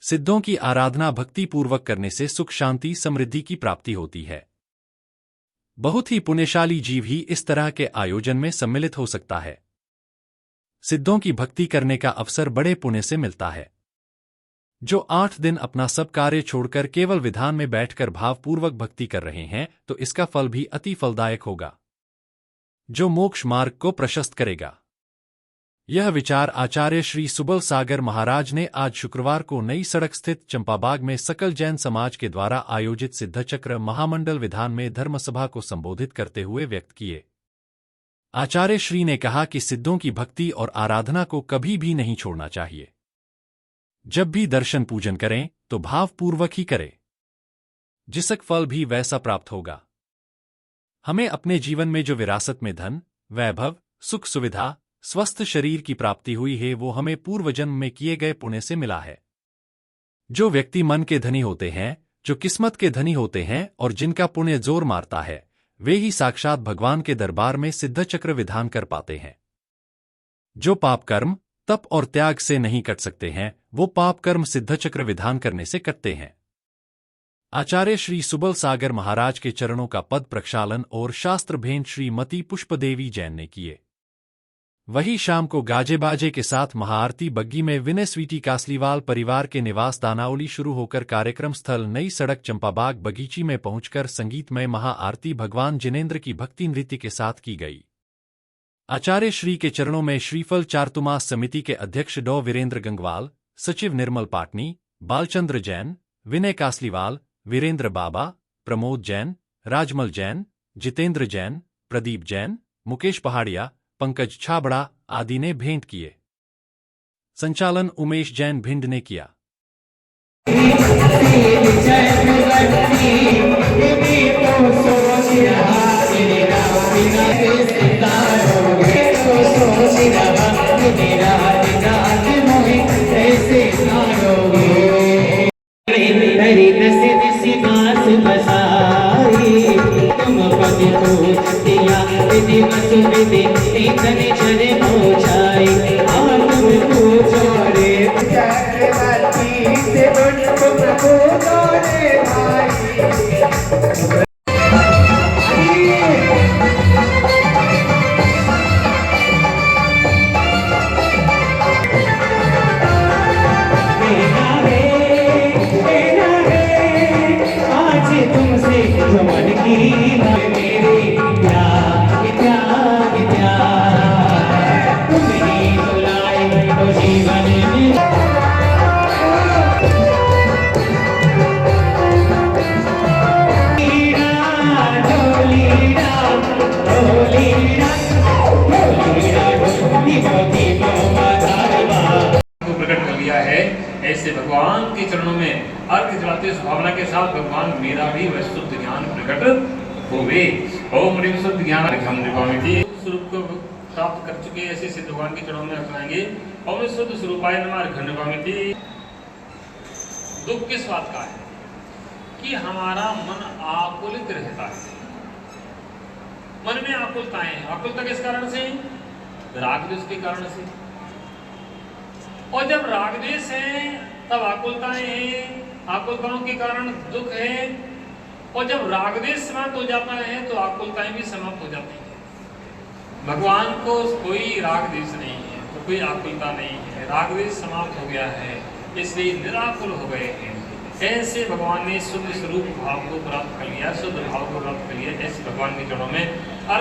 सिद्धों की आराधना भक्ति पूर्वक करने से सुख शांति समृद्धि की प्राप्ति होती है। बहुत ही पुण्यशाली जीव ही इस तरह के आयोजन में सम्मिलित हो सकता है। सिद्धों की भक्ति करने का अवसर बड़े पुण्य से मिलता है। जो 8 दिन अपना सब कार्य छोड़कर केवल विधान में बैठकर भावपूर्वक भक्ति कर रहे हैं तो इसका फल भी अति फलदायक होगा, जो मोक्ष मार्ग को प्रशस्त करेगा। यह विचार आचार्य श्री सुबल सागर महाराज ने आज शुक्रवार को नई सड़क स्थित चंपाबाग में सकल जैन समाज के द्वारा आयोजित सिद्धचक्र महामंडल विधान में धर्मसभा को संबोधित करते हुए व्यक्त किए। आचार्य श्री ने कहा कि सिद्धों की भक्ति और आराधना को कभी भी नहीं छोड़ना चाहिए। जब भी दर्शन पूजन करें तो भावपूर्वक ही करें, जिसक फल भी वैसा प्राप्त होगा। हमें अपने जीवन में जो विरासत में धन, वैभव, सुख सुविधा, स्वस्थ शरीर की प्राप्ति हुई है वो हमें पूर्व जन्म में किए गए पुण्य से मिला है। जो व्यक्ति मन के धनी होते हैं, जो किस्मत के धनी होते हैं और जिनका पुण्य जोर मारता है, वे ही साक्षात भगवान के दरबार में सिद्धचक्र विधान कर पाते हैं। जो पाप कर्म, तप और त्याग से नहीं कट सकते हैं, वो पाप कर्म सिद्धचक्र विधान करने से कटते हैं। आचार्य श्री सुबल सागर महाराज के चरणों का पद प्रक्षालन और शास्त्र भेंट श्रीमती पुष्पदेवी जैन ने किए। वही शाम को गाजे बाजे के साथ महाआरती बग्गी में विनय स्वीटी कासलीवाल परिवार के निवास दानावली शुरू होकर कार्यक्रम स्थल नई सड़क चंपाबाग बगीची में पहुंचकर संगीतमय महाआरती भगवान जिनेंद्र की भक्ति नृत्य के साथ की गई। आचार्य श्री के चरणों में श्रीफल चारतुमास समिति के अध्यक्ष डॉ वीरेंद्र गंगवाल, सचिव निर्मल पाटनी, बालचंद्र जैन, विनय कासलीवाल, वीरेंद्र बाबा, प्रमोद जैन, राजमल जैन, जितेंद्र जैन, प्रदीप जैन, मुकेश पहाड़िया, पंकज छाबड़ा आदि ने भेंट किए। संचालन उमेश जैन भिंड ने किया। ऐसे भगवान के चरणों में अर्घ चढ़ाते इस भावना के साथ भगवान मेरा भी वह शुद्ध ज्ञान प्रकट होवे। ओम ह्रीं शुद्ध ज्ञान स्वरूप को प्राप्त कर चुके ऐसे सिद्ध भगवान के चरणों में रखवाएंगे। ओम शुद्ध स्वरूपाय नमः अर्घ। दुख किस बात का है कि हमारा मन आकुलित रहता है। मन में आकुलताएं, आकुलता किस कारण से? राग द्वेष के कारण से। और जब राग द्वेष है तब आकुलताएं हैं, आकुलताओं के कारण दुख है। और जब राग द्वेष समाप्त हो जाता है तो आकुलताएं भी समाप्त हो जाती हैं। भगवान को कोई राग द्वेष नहीं है तो कोई आकुलता नहीं है। राग द्वेष समाप्त हो गया है इसलिए निराकुल हो गए हैं। ऐसे भगवान ने शुद्ध स्वरूप भाव को प्राप्त कर लिया, शुद्ध भाव को प्राप्त कर लिया। ऐसे भगवान के चरणों में